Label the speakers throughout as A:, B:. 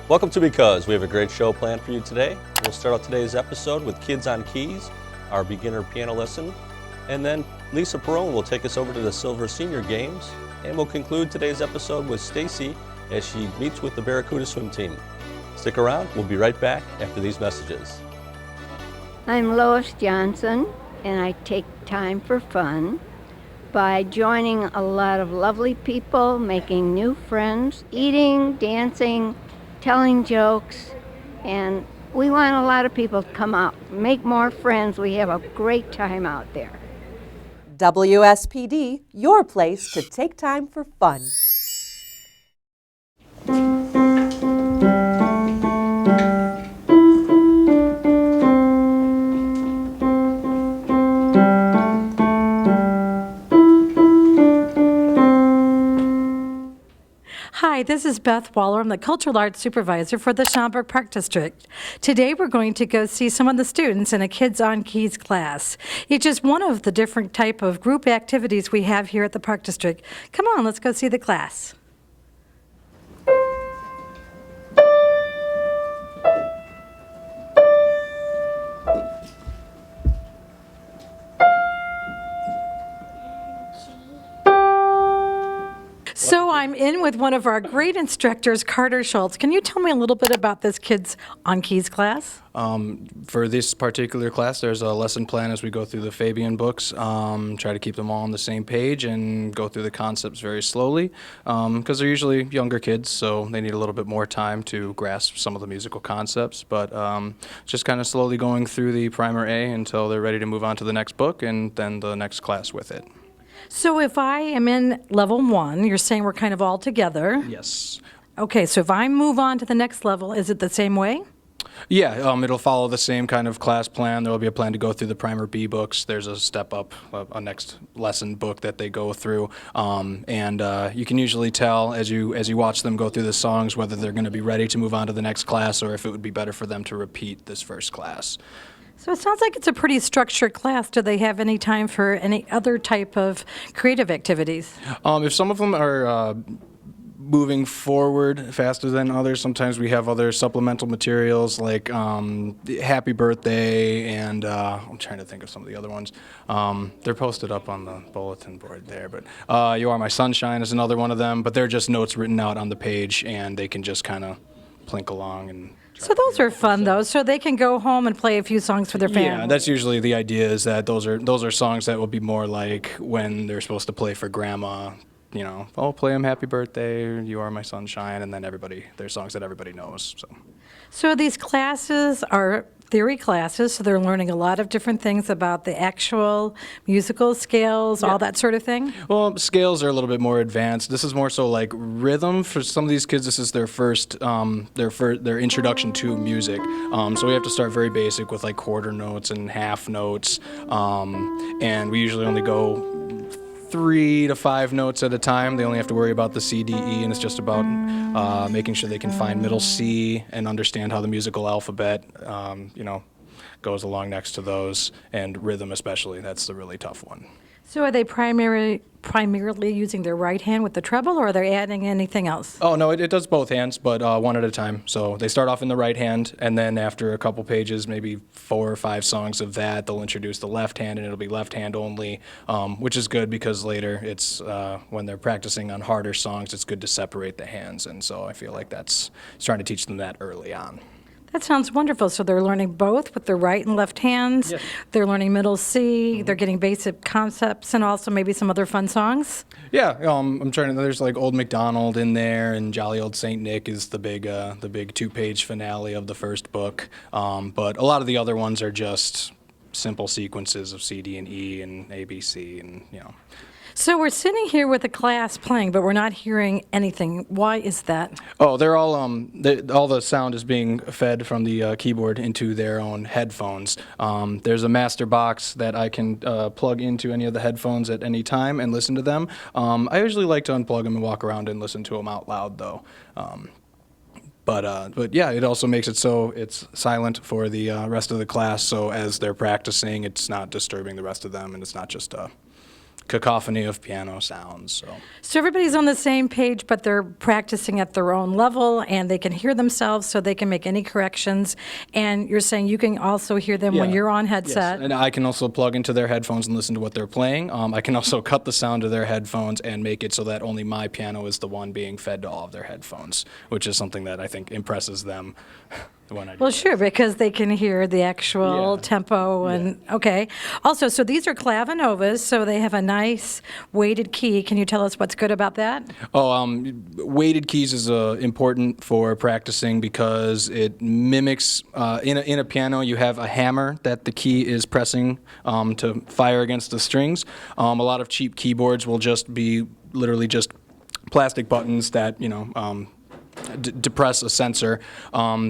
A: Welcome to Because. We have a great show planned for you today. We'll start out today's episode with Kids on Keys, our beginner piano lesson, and then Lisa Perrone will take us over to the Silver Senior Games, and we'll conclude today's episode with Stacy as she meets with the Barracudas Swim Team. Stick around, we'll be right back after these messages.
B: I'm Lois Johnson, and I take time for fun by joining a lot of lovely people, making new friends, eating, dancing, telling jokes, and we want a lot of people to come out, make more friends. We have a great time out there.
C: WSPD, your place to take time for fun.
D: Hi, this is Beth Waller. I'm the Cultural Arts Supervisor for the Schaumburg Park District. Today we're going to go see some of the students in a Kids on Keys class. It's just one of the different type of group activities we have here at the Park District. Come on, let's go see the class. So I'm in with one of our great instructors, Carter Schultz. Can you tell me a little bit about this Kids on Keys class?
E: For this particular class, there's a lesson plan as we go through the Fabian books, try to keep them all on the same page and go through the concepts very slowly, because they're usually younger kids, so they need a little bit more time to grasp some of the musical concepts, but just kind of slowly going through the primer A until they're ready to move on to the next book and then the next class with it.
D: So if I am in level 1, you're saying we're kind of all together.
E: Yes.
D: Okay, so if I move on to the next level, is it the same way?
E: Yeah, it'll follow the same kind of class plan. There will be a plan to go through the primer B books. There's a step up, a next lesson book that they go through, and you can usually tell as you watch them go through the songs whether they're going to be ready to move on to the next class or if it would be better for them to repeat this first class.
D: So it sounds like it's a pretty structured class. Do they have any time for any other type of creative activities?
E: If some of them are moving forward faster than others, sometimes we have other supplemental materials like Happy Birthday and I'm trying to think of some of the other ones. They're posted up on the bulletin board there, but You Are My Sunshine is another one of them, but they're just notes written out on the page and they can just kind of plink along and
D: So those are fun, though, so they can go home and play a few songs for their family.
E: Yeah, that's usually the idea, is that those are songs that will be more like when they're supposed to play for grandma, you know, oh, play them Happy Birthday, You Are My Sunshine, and then they're songs that everybody knows.
D: So these classes are theory classes, so they're learning a lot of different things about the actual musical scales, all that sort of thing?
E: Well, scales are a little bit more advanced. This is more so like rhythm. For some of these kids, this is their first, their introduction to music. So we have to start very basic with like quarter notes and half notes, and we usually only go 3 to 5 notes at a time. They only have to worry about the C, D, E, and it's just about making sure they can find middle C and understand how the musical alphabet, goes along next to those, and rhythm especially. That's the really tough one.
D: So are they primarily using their right hand with the treble, or are they adding anything else?
E: Oh, no, it does both hands, but one at a time. So they start off in the right hand, and then after a couple pages, maybe 4 or 5 songs of that, they'll introduce the left hand, and it'll be left hand only, which is good because later it's when they're practicing on harder songs, it's good to separate the hands, and so I feel like it's trying to teach them that early on.
D: That sounds wonderful. So they're learning both with their right and left hands.
E: Yes.
D: They're learning middle C. They're getting basic concepts and also maybe some other fun songs.
E: Yeah, I'm trying to. There's like Old MacDonald in there, and Jolly Old Saint Nick is the big 2-page finale of the first book. But a lot of the other ones are just simple sequences of C, D, and E, and A, B, C, and
D: So we're sitting here with a class playing, but we're not hearing anything. Why is that?
E: Oh, they're all all the sound is being fed from the keyboard into their own headphones. There's a master box that I can plug into any of the headphones at any time and listen to them. I usually like to unplug them and walk around and listen to them out loud, though. But yeah, it also makes it so it's silent for the rest of the class. So as they're practicing, it's not disturbing the rest of them, and it's not just cacophony of piano sounds.
D: So everybody's on the same page, but they're practicing at their own level, and they can hear themselves so they can make any corrections. And you're saying you can also hear them when
E: Yeah.
D: you're on
E: Yes,
D: headset.
E: and I can also plug into their headphones and listen to what they're playing. I can also cut the sound of their headphones and make it so that only my piano is the one being fed to all of their headphones, which is something that I think impresses them when I do
D: Well,
E: that.
D: sure, because they can hear the actual
E: Yeah.
D: tempo and, okay. Also, so these are Clavinovas, so they have a nice weighted key. Can you tell us what's good about that?
E: Weighted keys is important for practicing because it mimics, in a piano, you have a hammer that the key is pressing to fire against the strings. A lot of cheap keyboards will just be literally just plastic buttons that, depress a sensor.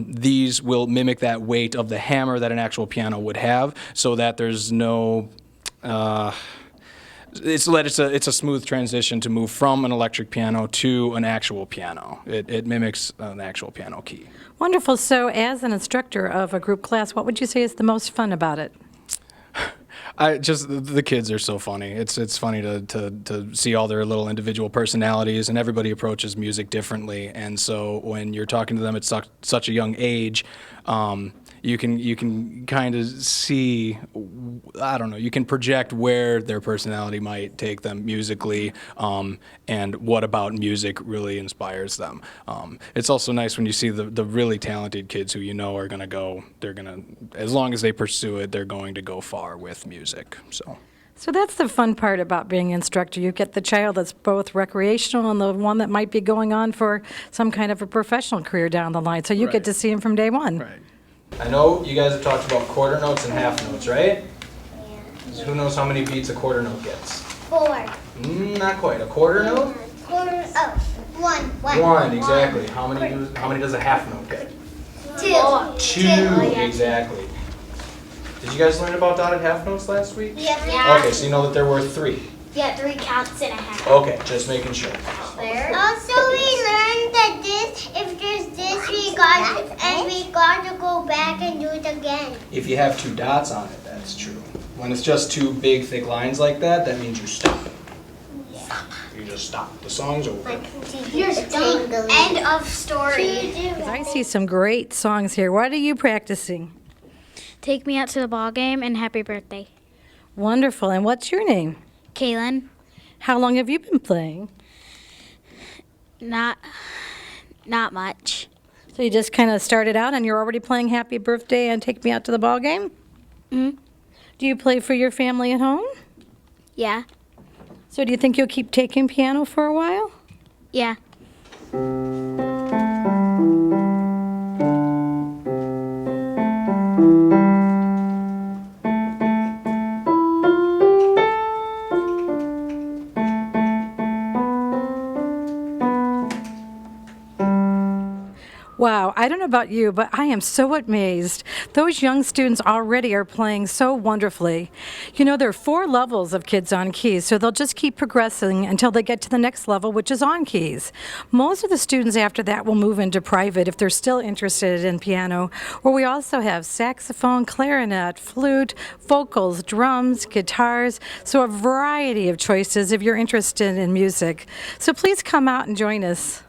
E: These will mimic that weight of the hammer that an actual piano would have, so that there's no. It's a smooth transition to move from an electric piano to an actual piano. It mimics an actual piano key.
D: Wonderful. So as an instructor of a group class, what would you say is the most fun about it?
E: The kids are so funny. It's funny to see all their little individual personalities, and everybody approaches music differently. And so when you're talking to them at such a young age, you can kind of see, I don't know, you can project where their personality might take them musically, and what about music really inspires them. It's also nice when you see the really talented kids who are going to go, as long as they pursue it, they're going to go far with music.
D: So that's the fun part about being an instructor. You get the child that's both recreational and the one that might be going on for some kind of a professional career down the line. So you get
E: Right.
D: to see him from day one.
E: Right. I know you guys have talked about quarter notes and half notes, right? Yeah. Who knows how many beats a quarter note gets?
F: 4.
E: Not quite. A quarter note?
F: One.
E: One, exactly. How many does a half note get?
F: 2.
E: Two, exactly. Did you guys learn about dotted half notes last week?
F: Yeah.
E: Okay, so you know that there were 3.
F: Yeah, 3 counts and a half.
E: Okay, just making sure.
F: Also, we learned that if there's this, we got to go back and do it again.
E: If you have 2 dots on it, that's true. When it's just 2 big, thick lines like that, that means you stop. You just stop. The song's over.
F: You're done. End of story.
D: 'Cause I see some great songs here. What are you practicing?
G: Take Me Out to the Ball Game and Happy Birthday.
D: Wonderful. And what's your name?
G: Kaylin,
D: How long have you been playing?
G: not much.
D: So you just kind of started out and you're already playing Happy Birthday and Take Me Out to the Ball Game?
G: Mhm.
D: Do you play for your family at home?
G: Yeah,
D: So do you think you'll keep taking piano for a while?
G: yeah.
D: Wow, I don't know about you, but I am so amazed. Those young students already are playing so wonderfully. There are 4 levels of Kids on Keys, so they'll just keep progressing until they get to the next level, which is on keys. Most of the students after that will move into private if they're still interested in piano, where we also have saxophone, clarinet, flute, vocals, drums, guitars, so a variety of choices if you're interested in music. So please come out and join us.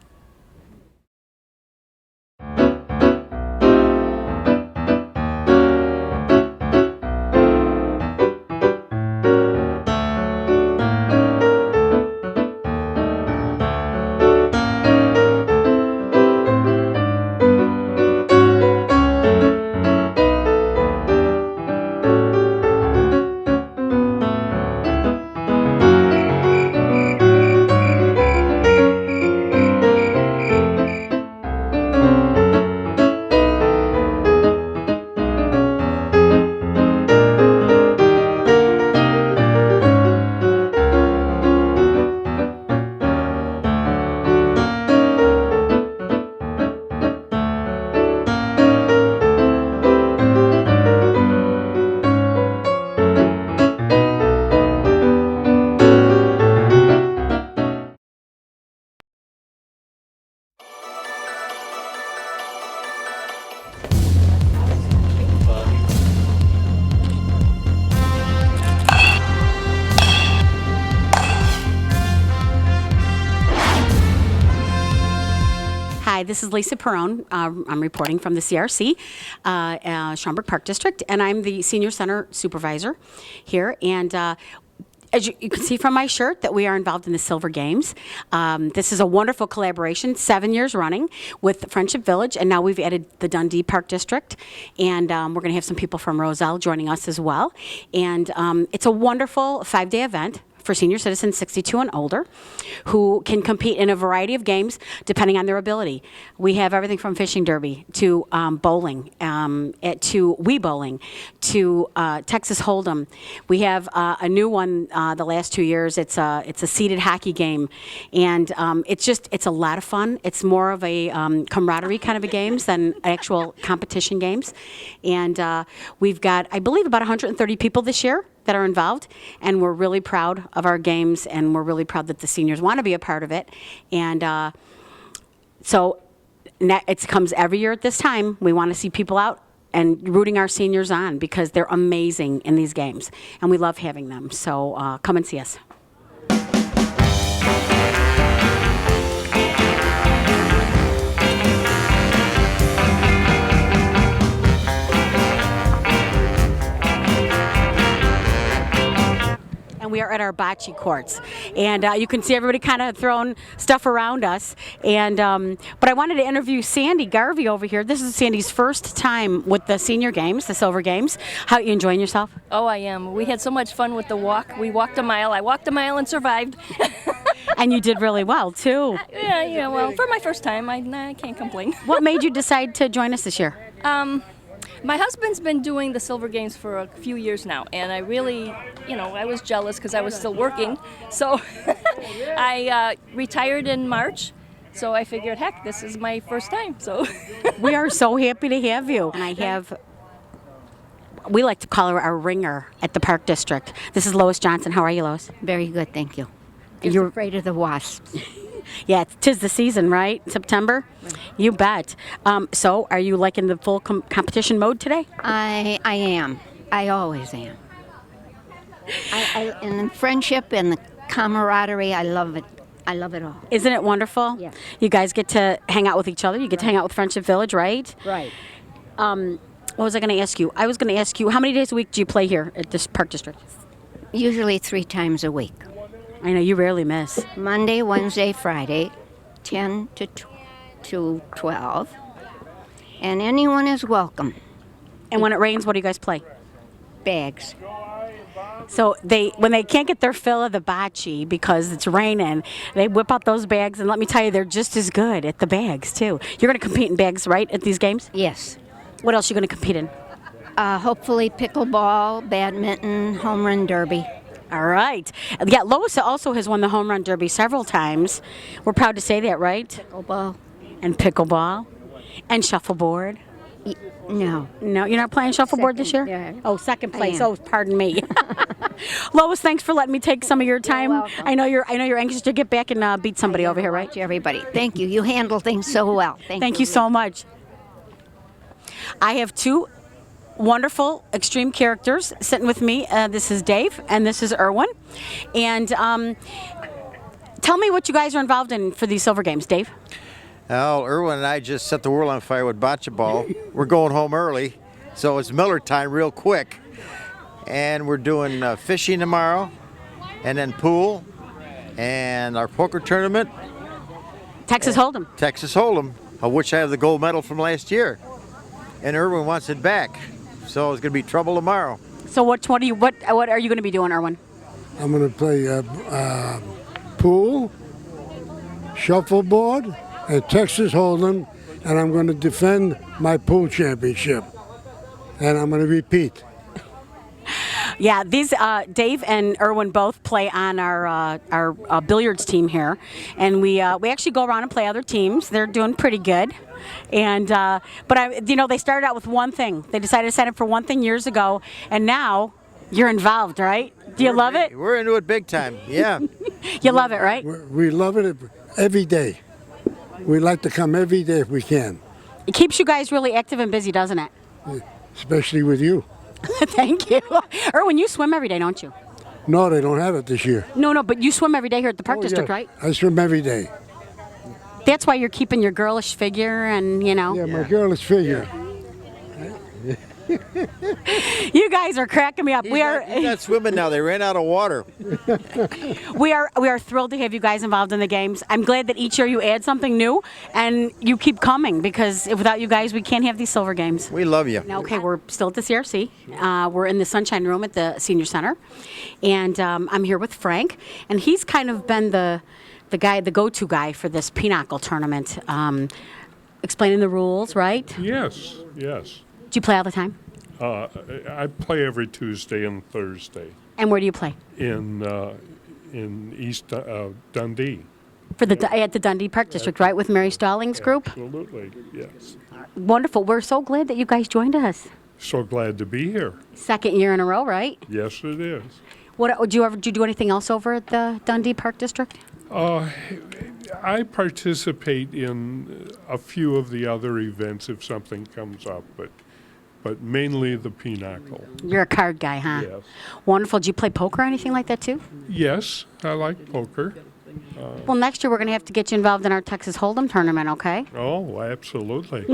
H: Hi, this is Lisa Perrone. I'm reporting from the CRC, Schaumburg Park District, and I'm the Senior Center Supervisor here. And as you can see from my shirt that we are involved in the Silver Games. This is a wonderful collaboration, 7 years running with Friendship Village, and now we've added the Dundee Park District, and we're going to have some people from Roselle joining us as well. And it's a wonderful 5-day event for senior citizens 62 and older who can compete in a variety of games depending on their ability. We have everything from fishing derby to bowling, to Wii bowling, to Texas Hold'em. We have a new one the last 2 years. It's a seated hockey game, and it's a lot of fun. It's more of a camaraderie kind of a games than actual competition games. And we've got, I believe, about 130 people this year that are involved, and we're really proud of our games, and we're really proud that the seniors want to be a part of it. And so it comes every year at this time. We want to see people out and rooting our seniors on because they're amazing in these games, and we love having them. So come and see us. And we are at our bocce courts, and you can see everybody kind of throwing stuff around us. And but I wanted to interview Sandy Garvey over here. This is Sandy's first time with the senior games, the Silver Games. How are you enjoying yourself?
I: Oh, I am. We had so much fun with the walk. We walked a mile. I walked a mile and survived.
H: And you did really well too.
I: Yeah. Well, for my first time, I can't complain.
H: What made you decide to join us this year?
I: My husband's been doing the Silver Games for a few years now, and I really, I was jealous because I was still working. So I retired in March, so I figured, heck, this is my first time. So
H: we are so happy to have you. And we like to call her our ringer at the Park District. This is Lois Johnson. How are you, Lois?
B: Very good, thank you. Just
H: You're
B: afraid of the wasps.
H: Yeah, 'tis the season, right? September? Right. You bet. So are you like in the full competition mode today?
B: I am. I always am. And the friendship and the camaraderie, I love it. I love it all.
H: Isn't it wonderful?
B: Yeah.
H: You guys get to hang out with each other. You get to hang out with Friendship Village, right?
B: Right.
H: What was I going to ask you? I was going to ask you, how many days a week do you play here at this Park District?
B: Usually 3 times a week.
H: I know, you rarely miss.
B: Monday, Wednesday, Friday, 10 to 12. And anyone is welcome.
H: And when it rains, what do you guys play?
B: Bags.
H: So when they can't get their fill of the bocce because it's raining, they whip out those bags, and let me tell you, they're just as good at the bags, too. You're going to compete in bags, right, at these games?
B: Yes.
H: What else are you going to compete in?
B: Hopefully pickleball, badminton, home run derby.
H: All right. Yeah, Lois also has won the home run derby several times. We're proud to say that, right?
B: Pickleball.
H: And pickleball. And shuffleboard.
B: No.
H: No, you're not playing shuffleboard this year?
B: Yeah.
H: Oh, second place. Oh, pardon me. Lois, thanks for letting me take some of your time.
B: You're welcome.
H: I know you're anxious to get back and beat somebody over here, right?
B: Watch everybody. Thank you. You handle things so well.
H: Thank you so much. I have 2 wonderful extreme characters sitting with me. This is Dave and this is Erwin. And tell me what you guys are involved in for these Silver Games, Dave.
J: Well, Erwin and I just set the world on fire with bocce ball. We're going home early, so it's Miller time real quick. And we're doing fishing tomorrow, and then pool, and our poker tournament.
H: Texas Hold'em.
J: Texas Hold'em, of which I have the gold medal from last year. And Erwin wants it back, so it's going to be trouble tomorrow.
H: So what are you going to be doing, Erwin?
K: I'm going to play pool, shuffleboard, and Texas Hold'em, and I'm going to defend my pool championship. And I'm going to repeat.
H: Yeah, these Dave and Erwin both play on our billiards team here, and we actually go around and play other teams. They're doing pretty good, and but they started out with one thing. They decided to sign up for one thing years ago, and now you're involved, right? Do you love it?
J: We're into it big time. Yeah.
H: You love it, right?
K: We love it every day. We like to come every day if we can.
H: It keeps you guys really active and busy, doesn't it?
K: Especially with you.
H: Thank you. Erwin, you swim every day, don't you?
K: No, they don't have it this year.
H: No, but you swim every day here at the Park District,
K: yes.
H: right?
K: I swim every day.
H: That's why you're keeping your girlish figure and, you know.
K: Yeah, my girlish figure.
H: You guys are cracking me up.
J: He's not swimming now. They ran out of water.
H: We are thrilled to have you guys involved in the games. I'm glad that each year you add something new and you keep coming, because without you guys, we can't have these silver games.
J: We love you.
H: Now, okay, we're still at the CRC. We're in the Sunshine Room at the Senior Center, and I'm here with Frank, and he's kind of been the go-to guy for this pinochle tournament, explaining the rules, right?
L: Yes.
H: Do you play all the time?
L: I play every Tuesday and Thursday
H: And where do you play?
L: in East Dundee.
H: At the Dundee Park District, right, with Mary Stallings' group?
L: Absolutely, yes.
H: Wonderful. We're so glad that you guys joined us.
L: So glad to be here.
H: Second year in a row, right?
L: Yes, it is.
H: Do you do anything else over at the Dundee Park District?
L: I participate in a few of the other events if something comes up, but mainly the pinochle.
H: You're a card guy, huh?
L: Yes.
H: Wonderful. Do you play poker or anything like that too?
L: Yes, I like poker.
H: Well, next year we're going to have to get you involved in our Texas Hold'em tournament, okay?
L: Oh, absolutely.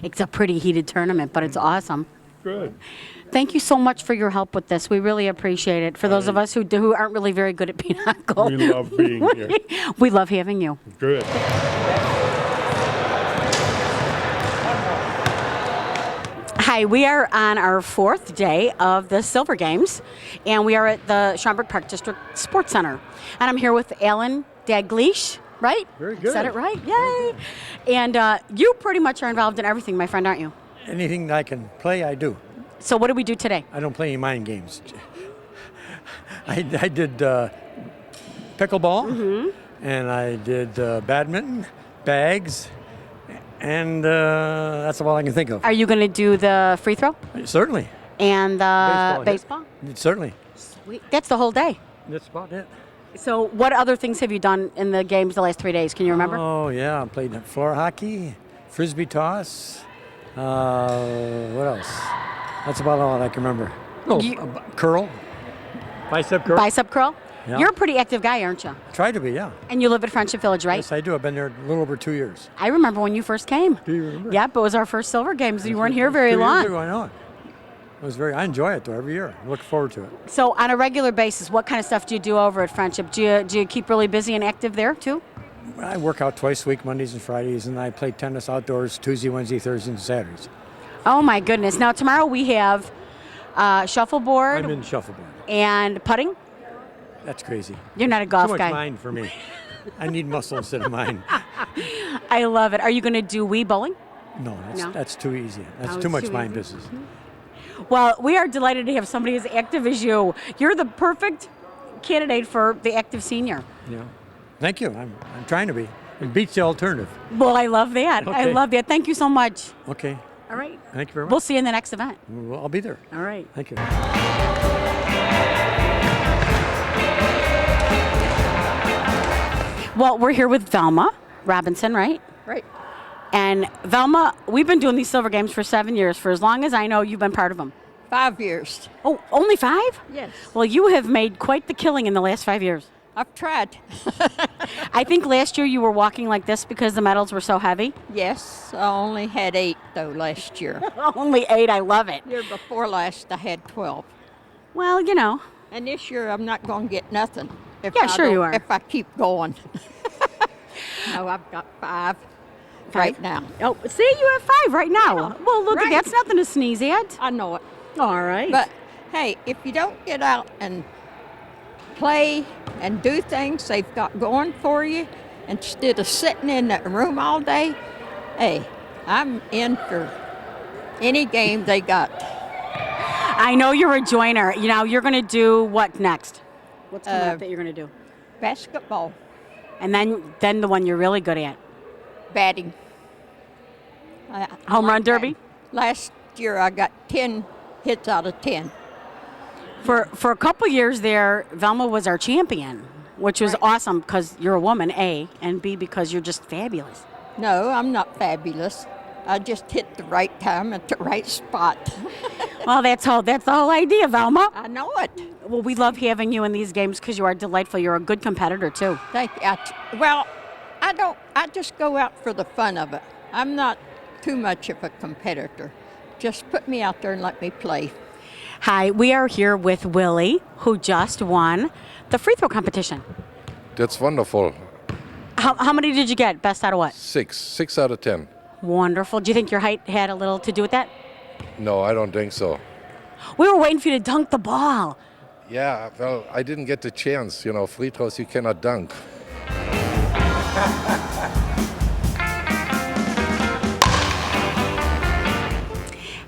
H: It's a pretty heated tournament, but it's awesome.
L: Good.
H: Thank you so much for your help with this. We really appreciate it. For those of us who aren't really very good at pinochle.
L: We love being here.
H: We love having you.
L: Good.
H: Hi, we are on our fourth day of the Silver Games, and we are at the Schaumburg Park District Sports Center. And I'm here with Alan Daglish, right?
M: Very good.
H: Said it right? Yay! And you pretty much are involved in everything, my friend, aren't you?
M: Anything that I can play, I do.
H: So what do we do today?
M: I don't play any mind games. I did pickleball, and I did badminton, bags, and that's all I can think of.
H: Are you going to do the free throw?
M: Certainly.
H: And
M: Baseball? Certainly.
H: Sweet. That's the whole day.
M: That's about it.
H: So what other things have you done in the games the last 3 days? Can you remember?
M: Oh, yeah. I played floor hockey, frisbee toss. What else? That's about all I can remember. Oh, curl. Bicep curl.
H: Bicep curl?
M: Yeah.
H: You're a pretty active guy, aren't you?
M: Try to be, yeah.
H: And you live at Friendship Village, right?
M: Yes, I do. I've been there a little over 2 years.
H: I remember when you first came.
M: Do you remember?
H: Yep, it was our first Silver Games. You weren't here very
M: 2 years
H: long.
M: ago, I know it. I enjoy it, though, every year. I look forward to it.
H: So on a regular basis, what kind of stuff do you do over at Friendship? Do you keep really busy and active there, too?
M: I work out twice a week, Mondays and Fridays, and I play tennis outdoors Tuesday, Wednesday, Thursday, and Saturdays.
H: Oh, my goodness. Now, tomorrow we have shuffleboard.
M: I'm in shuffleboard.
H: And putting?
M: That's crazy.
H: You're not a golf
M: Too much
H: guy.
M: mind for me. I need muscle instead of mind.
H: I love it. Are you going to do Wii bowling?
M: No,
H: No?
M: that's too easy. That's
H: Oh,
M: too
H: it's
M: much
H: too
M: mind
H: easy.
M: business.
H: Well, we are delighted to have somebody as active as you. You're the perfect candidate for the active senior.
M: Yeah. Thank you. I'm trying to be. It beats the alternative.
H: Well, I love that. I
M: Okay.
H: love that. Thank you so much.
M: Okay.
H: All right.
M: Thank you very much.
H: We'll see you in the next event.
M: Well, I'll be there.
H: All right.
M: Thank you.
H: Well, we're here with Velma Robinson, right?
N: Right.
H: And Velma, we've been doing these Silver Games for 7 years. For as long as I know, you've been part of them.
N: 5 years.
H: Oh, only 5?
N: Yes.
H: Well, you have made quite the killing in the last 5 years.
N: I've tried.
H: I think last year you were walking like this because the medals were so heavy.
N: Yes, I only had 8 though last year.
H: Only 8, I love it.
N: Year before last, I had 12.
H: Well, you know.
N: And this year, I'm not going to get nothing.
H: Yeah, sure you are.
N: If I keep going. No, I've got 5 right now.
H: Oh, see, you have 5 right now.
N: Yeah,
H: well, look,
N: right.
H: that's nothing to sneeze at.
N: I know it.
H: All right.
N: But hey, if you don't get out and play and do things they've got going for you instead of sitting in that room all day, hey, I'm in for any game they got.
H: I know you're a joiner. You know, you're going to do what next? What's coming up that you're going to do?
N: Basketball.
H: And then the one you're really good at?
N: Batting.
H: Home run derby?
N: Last year I got 10 hits out of 10.
H: For a couple years there, Velma was our champion, which was awesome because you're a woman, A, and B, because you're just fabulous.
N: No, I'm not fabulous. I just hit the right time at the right spot.
H: Well, that's the whole idea, Velma.
N: I know it.
H: Well, we love having you in these games because you are delightful. You're a good competitor, too.
N: Thank you. Well, I just go out for the fun of it. I'm not too much of a competitor. Just put me out there and let me play.
H: Hi, we are here with Willie, who just won the free throw competition.
O: That's wonderful.
H: How many did you get? Best out of what?
O: 6 out of 10.
H: Wonderful. Do you think your height had a little to do with that?
O: No, I don't think so.
H: We were waiting for you to dunk the ball.
O: Yeah, well, I didn't get the chance. You know, free throws you cannot dunk.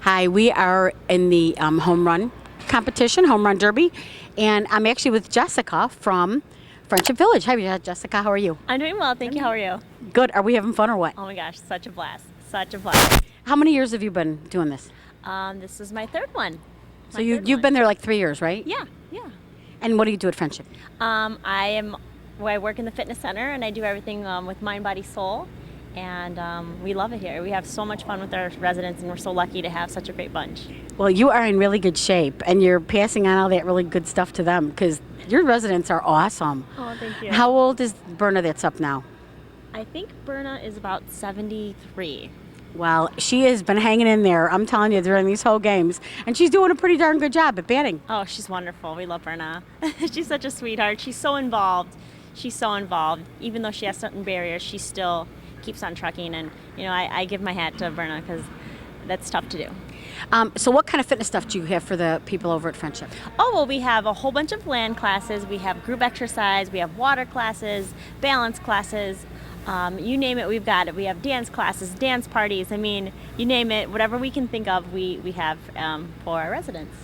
H: Hi, we are in the home run competition, home run derby, and I'm actually with Jessica from Friendship Village. Hi, Jessica. How are you?
P: I'm doing well, thank you. How are you?
H: Good. Are we having fun or what?
P: Oh my gosh, such a blast. Such a blast.
H: How many years have you been doing this?
P: This is my third one.
H: So you've been there like 3 years, right?
P: Yeah.
H: And what do you do at Friendship?
P: I work in the fitness center and I do everything with mind, body, soul. And we love it here. We have so much fun with our residents and we're so lucky to have such a great bunch.
H: Well, you are in really good shape and you're passing on all that really good stuff to them because your residents are awesome.
P: Oh, thank you.
H: How old is Berna that's up now?
P: I think Berna is about 73.
H: Well, she has been hanging in there, I'm telling you, during these whole games. And she's doing a pretty darn good job at batting.
P: Oh, she's wonderful. We love Berna. She's such a sweetheart. She's so involved. Even though she has certain barriers, she still keeps on trucking. And, you know, I give my hat to Berna because that's tough to do.
H: So what kind of fitness stuff do you have for the people over at Friendship?
P: Oh, well, we have a whole bunch of land classes. We have group exercise. We have water classes, balance classes. You name it, we've got it. We have dance classes, dance parties. I mean, you name it, whatever we can think of, we have for our residents.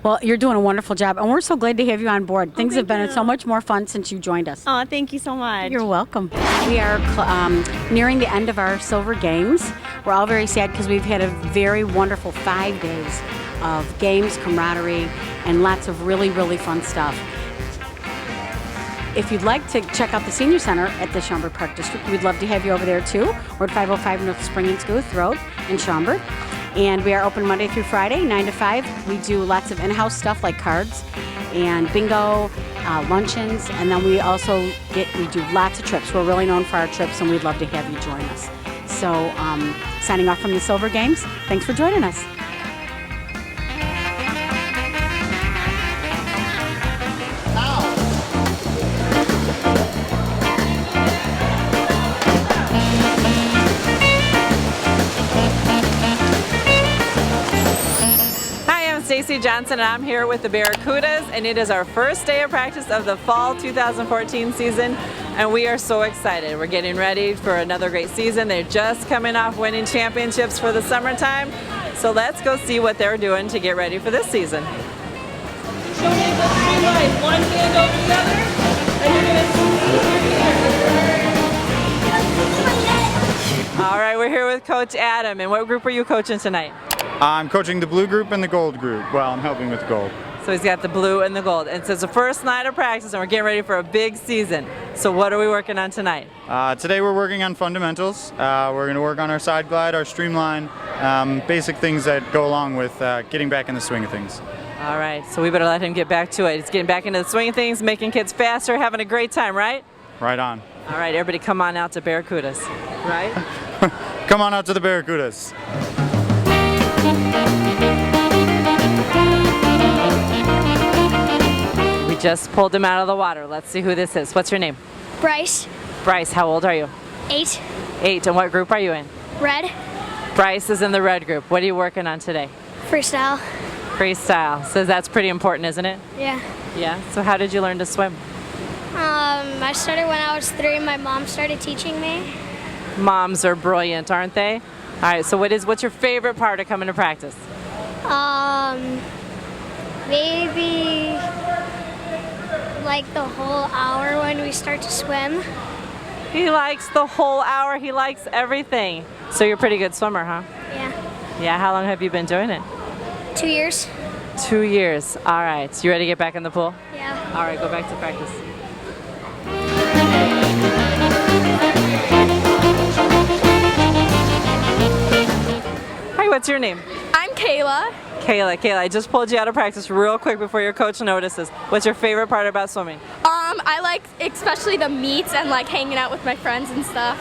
H: Well, you're doing a wonderful job, and we're so glad to have you on board. Things have been so much more fun since you joined us.
P: Oh, thank you so much.
H: You're welcome. We are nearing the end of our Silver Games. We're all very sad because we've had a very wonderful 5 days of games, camaraderie, and lots of really, really fun stuff. If you'd like to check out the Senior Center at the Schaumburg Park District, we'd love to have you over there too. We're at 505 North Spring and Scooth Road in Schaumburg. And we are open Monday through Friday, 9 to 5. We do lots of in-house stuff like cards and bingo, luncheons, and then we also we do lots of trips. We're really known for our trips, and we'd love to have you join us. So signing off from the Silver Games, thanks for joining us.
Q: Stacy Johnson, and I'm here with the Barracudas, and it is our first day of practice of the fall 2014 season, and we are so excited. We're getting ready for another great season. They're just coming off winning championships for the summertime, so let's go see what they're doing to get ready for this season.
I: Show me the three lines. One hand over the other, and you're going to
Q: All right, we're here with Coach Adam, and what group are you coaching tonight?
R: I'm coaching the blue group and the gold group. Well, I'm helping with the gold.
Q: So he's got the blue and the gold. And so it's the first night of practice, and we're getting ready for a big season. So what are we working on tonight?
R: Today we're working on fundamentals. We're going to work on our side glide, our streamline, basic things that go along with getting back in the swing of things.
Q: All right, so we better let him get back to it. He's getting back into the swing of things, making kids faster, having a great time, right?
R: Right on.
Q: All right, everybody come on out to Barracudas, right?
R: Come on out to the Barracudas.
Q: We just pulled him out of the water. Let's see who this is. What's your name?
S: Bryce.
Q: Bryce, how old are you?
S: 8.
Q: 8, and what group are you in?
S: Red.
Q: Bryce is in the red group. What are you working on today?
S: Freestyle.
Q: Freestyle. So that's pretty important, isn't it?
S: Yeah.
Q: Yeah. So how did you learn to swim?
S: I started when I was 3. My mom started teaching me.
Q: Moms are brilliant, aren't they? All right, so what's your favorite part of coming to practice?
S: Maybe like the whole hour when we start to swim.
Q: He likes the whole hour. He likes everything. So you're a pretty good swimmer, huh?
S: Yeah.
Q: Yeah, how long have you been doing it?
S: 2 years.
Q: 2 years. All right, so you ready to get back in the pool?
S: Yeah.
Q: All right, go back to practice. Hi, what's your name?
T: I'm Kayla.
Q: Kayla, I just pulled you out of practice real quick before your coach notices. What's your favorite part about swimming?
T: I like especially the meets and like hanging out with my friends and stuff.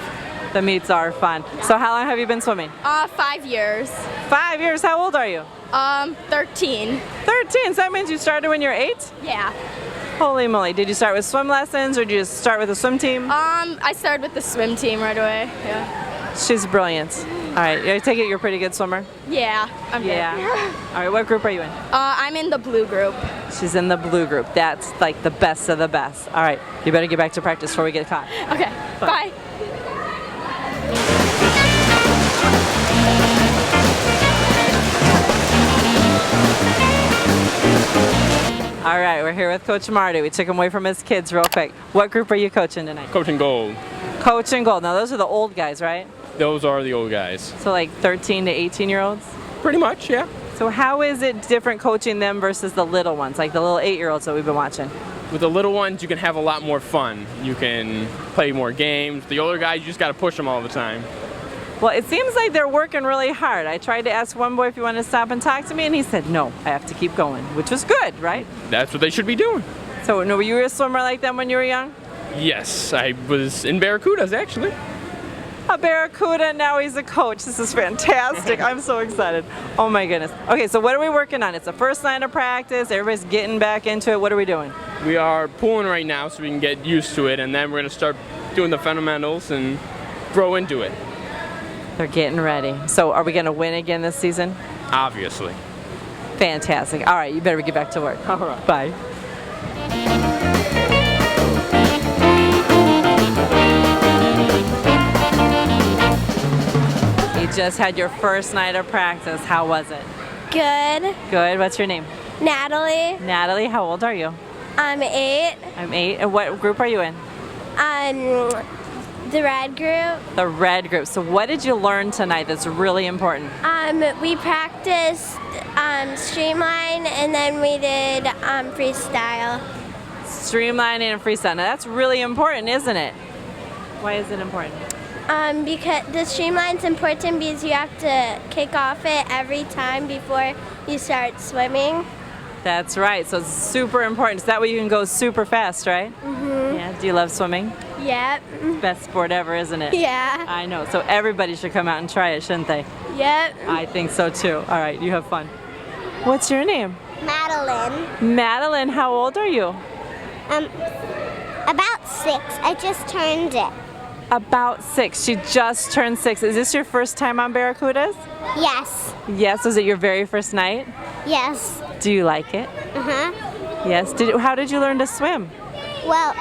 Q: The meets are fun. So how long have you been swimming?
T: 5 years.
Q: 5 years. How old are you?
T: 13.
Q: 13. So that means you started when you're 8?
T: Yeah.
Q: Holy moly. Did you start with swim lessons or did you just start with a swim team?
T: I started with the swim team right away. Yeah.
Q: She's brilliant. All right. I take it you're a pretty good swimmer?
T: Yeah, I'm good.
Q: All right. What group are you in?
T: I'm in the blue group.
Q: She's in the blue group. That's like the best of the best. All right. You better get back to practice before we get caught.
T: Okay. Bye.
Q: All right, we're here with Coach Marty. We took him away from his kids real quick. What group are you coaching tonight?
U: Coaching gold.
Q: Coaching gold. Now those are the old guys, right?
U: Those are the old guys.
Q: So like 13 to 18-year-olds?
U: Pretty much, yeah.
Q: So how is it different coaching them versus the little ones, like the little 8-year-olds that we've been watching?
U: With the little ones, you can have a lot more fun. You can play more games. The older guys, you just got to push them all the time.
Q: Well, it seems like they're working really hard. I tried to ask one boy if he wanted to stop and talk to me, and he said, no, I have to keep going, which was good, right?
U: That's what they should be doing.
Q: So, no, were you a swimmer like them when you were young?
U: Yes, I was in Barracudas, actually.
Q: A Barracuda, now he's a coach. This is fantastic. I'm so excited. Oh, my goodness. Okay, so what are we working on? It's the first night of practice. Everybody's getting back into it. What are we doing?
U: We are pulling right now so we can get used to it, and then we're going to start doing the fundamentals and grow into it.
Q: They're getting ready. So are we going to win again this season?
U: Obviously.
Q: Fantastic. All right, you better get back to work.
U: All right.
Q: Bye. You just had your first night of practice. How was it?
S: Good.
Q: Good. What's your name?
S: Natalie.
Q: Natalie, how old are you?
S: I'm 8.
Q: I'm 8. And what group are you in?
S: The red group.
Q: The red group. So what did you learn tonight that's really important?
S: We practiced streamline and then we did freestyle.
Q: Streamlining and freestyle. Now that's really important, isn't it? Why is it important?
S: Because the streamline's important because you have to kick off it every time before you start swimming.
Q: That's right. So it's super important. So that way you can go super fast, right?
S: Mm-hmm.
Q: Yeah. Do you love swimming?
S: Yep.
Q: Best sport ever, isn't it?
S: Yeah.
Q: I know. So everybody should come out and try it, shouldn't they?
S: Yep.
Q: I think so too. All right. You have fun. What's your name?
F: Madeline.
Q: Madeline, how old are you?
F: About 6. I just turned it.
Q: About 6. She just turned 6. Is this your first time on Barracudas?
F: Yes.
Q: Yes. Was it your very first night?
F: Yes.
Q: Do you like it?
F: Uh-huh.
Q: Yes. How did you learn to swim?
F: Well,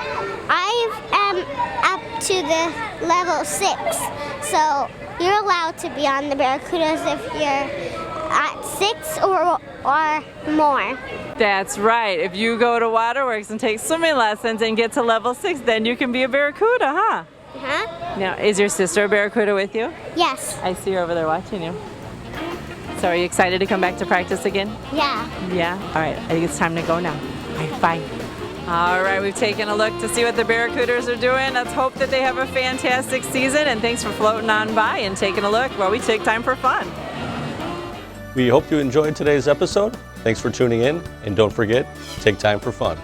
F: I am up to the level 6, so you're allowed to be on the Barracudas if you're at 6 or more.
Q: That's right. If you go to Waterworks and take swimming lessons and get to level 6, then you can be a Barracuda, huh?
F: Uh-huh.
Q: Now, is your sister a Barracuda with you?
F: Yes.
Q: I see her over there watching you. So are you excited to come back to practice again?
F: Yeah.
Q: Yeah? All right. I think it's time to go now. All right, bye. All right, we've taken a look to see what the Barracudas are doing. Let's hope that they have a fantastic season, and thanks for floating on by and taking a look while we take time for fun.
A: We hope you enjoyed today's episode. Thanks for tuning in, and don't forget, take time for fun.